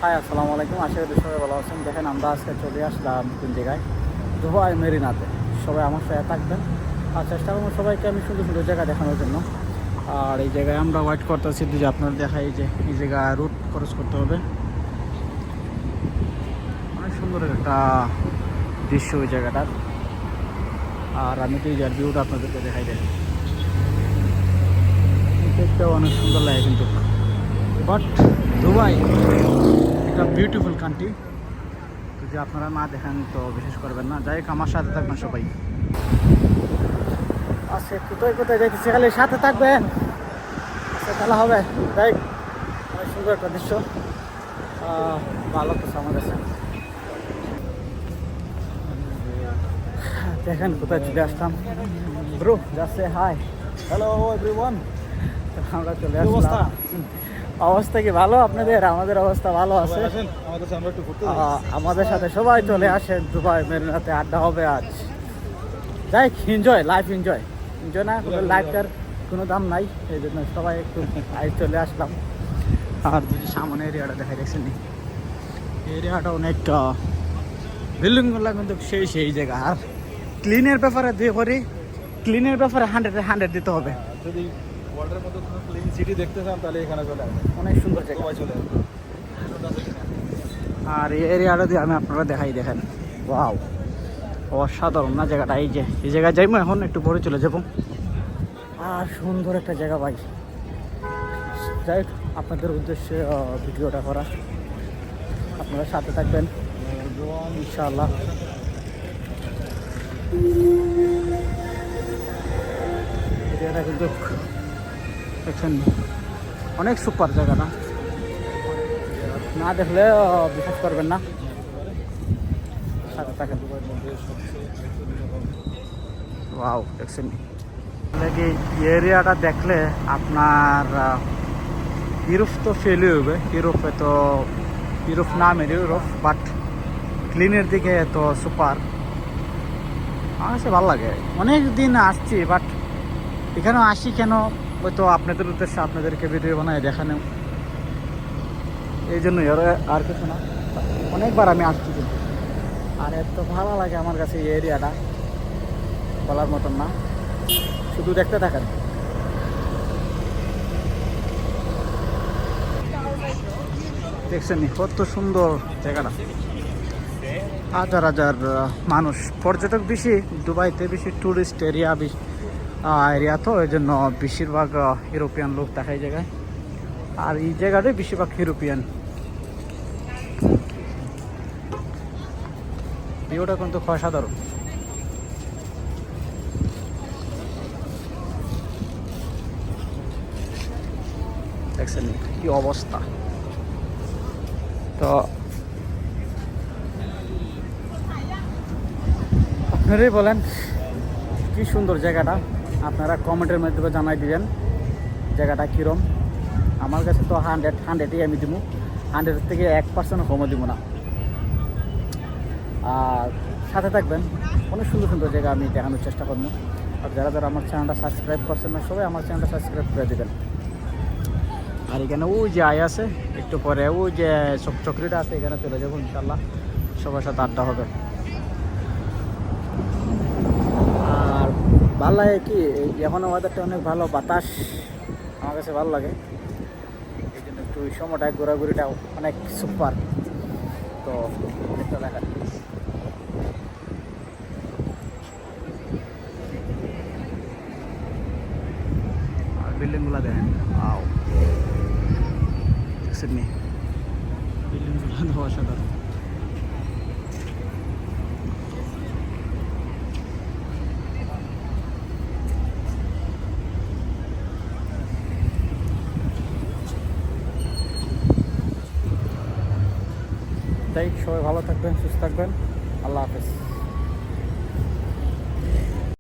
High আসসালামু আলাইকুম, আশা করি সবাই ভালো আছেন। দেখেন আমরা আজকে চলে আসলাম কোন জায়গায়, দুবাই মেরিনাতে। সবাই আমার সাথে থাকবেন আর চেষ্টা করবো সবাইকে আমি সুন্দর সুন্দর জায়গা দেখানোর জন্য। আর এই জায়গায় আমরা ওয়েট করতেছি যে আপনারা দেখাই যে এই জায়গায় রুট ক্রস করতে হবে। অনেক সুন্দর একটা দৃশ্য ওই জায়গাটার। আর আমি তো এই জায়গার ভিউটা আপনাদেরকে দেখাই দেয়, দেখতেও অনেক সুন্দর লাগে কিন্তু। বাট দুবাই একটা বিউটিফুল কান্ট্রি, যদি আপনারা না দেখেন তো বিশেষ করবেন না। যাই হোক, আমার সাথে থাকবেন সবাই। আচ্ছা, কোথায় কোথায় যাইতেছে, খালি সাথে থাকবেন, আচ্ছা খেলা হবে। যাই হোক, অনেক সুন্দর একটা দৃশ্য, ভালো কিছু আমার কাছে। দেখেন কোথায় চলে আসলাম। ব্রো যাচ্ছে হাই, হ্যালো এভরিওয়ান, আমরা চলে আসলাম। অবস্থা কি ভালো আপনাদের? আমাদের অবস্থা ভালো আছে। আসেন আমাদের সাথে আমরা একটু ঘুরতে যাই। আমাদের সাথে সবাই চলে আসেন, দুবাই মেরিনাতে আড্ডা হবে আজ। যাই এনজয়, লাইফ এনজয় এনজয় না করলে লাইফটার কোনো দাম নাই। এই জন্য সবাই একটু আজ চলে আসলাম। আর যদি সামনে এরিয়াটা দেখা দেখছেন, এরিয়াটা অনেক বিল্ডিংগুলো কিন্তু সেই জায়গা। আর ক্লিনের ব্যাপারে দিয়ে করি, ক্লিনের ব্যাপারে 100 দিতে হবে। যদি ওয়ার্ল্ডের মধ্যে কোনো ক্লিন সিটি দেখতে চান তাহলে এখানে চলে আসবেন, অনেক সুন্দর জায়গা। দুবাই চলে আসবেন। আর এই এরিয়াটা দিয়ে আমি আপনারা দেখাই, দেখেন ওয়াও, অসাধারণ না জায়গাটা। এই জায়গায় যাইবো, এখন একটু পরে চলে যাবো। আর সুন্দর একটা জায়গা ভাই। যাই হোক, আপনাদের উদ্দেশ্যে ভিডিওটা করা, আপনারা সাথে থাকবেন ইনশাআল্লাহ। এরিয়াটা কিন্তু দেখছেন অনেক সুপার জায়গাটা, না দেখলে বিশ্বাস করবেন না। সাথে থাকেন। ওয়াও, দেখছেন কি এরিয়াটা দেখলে আপনার ইউরোপ তো ফেলে হবে। ইউরোপে তো ইউরোপ নামের ইউরোপ, বাট ক্লিনের দিকে তো সুপার। আমার কাছে ভালো লাগে। অনেক দিন আসছি, বাট এখানেও আসি কেন, হয়তো আপনাদের উদ্দেশ্যে আপনাদেরকে ভিডিও বানায় দেখানো, এই জন্যই, আর কিছু না। অনেকবার আমি আসছি কিন্তু, আর এত ভালো লাগে আমার কাছে এই এরিয়াটা, বলার মতন না। শুধু দেখতে থাকেন। দেখছেন কত সুন্দর জায়গাটা। হাজার হাজার মানুষ, পর্যটক বেশি দুবাইতে, বেশি ট্যুরিস্ট এরিয়া তো, এই জন্য বেশিরভাগ ইউরোপিয়ান লোক দেখা এই জায়গায়। আর এই জায়গাটাই বেশিরভাগ ইউরোপিয়ান। ভিউটা কিন্তু অসাধারণ। দেখছেন কি অবস্থা। তো আপনারাই বলেন কি সুন্দর জায়গাটা, আপনারা কমেন্টের মাধ্যমে জানাই দিবেন জায়গাটা কীরম। আমার কাছে তো 100ই আমি দিব, 100 থেকে 1% কমও দিব না। আর সাথে থাকবেন, অনেক সুন্দর সুন্দর জায়গা আমি দেখানোর চেষ্টা করবো। আর যারা যারা আমার চ্যানেলটা সাবস্ক্রাইব করছেন না, সবাই আমার চ্যানেলটা সাবস্ক্রাইব করে দেবেন। আর এখানে ওই যে আয় আছে, একটু পরে ওই যে চকরিটা আছে, এখানে চলে যাবো ইনশাল্লাহ, সবার সাথে আড্ডা হবে। আর ভালো লাগে কি, এখন ওয়েদারটা অনেক ভালো, বাতাস আমার কাছে ভালো লাগে। এই জন্য একটু ওই সময়টায় ঘোরাঘুরিটা অনেক সুপার। তো দেখতে দেখা, আর বিল্ডিংগুলো দেখেন, আও সিডনি বিল্ডিংগুলো তো অসাধারণ। তাই সবাই ভালো থাকবেন, সুস্থ থাকবেন। আল্লাহ হাফেজ।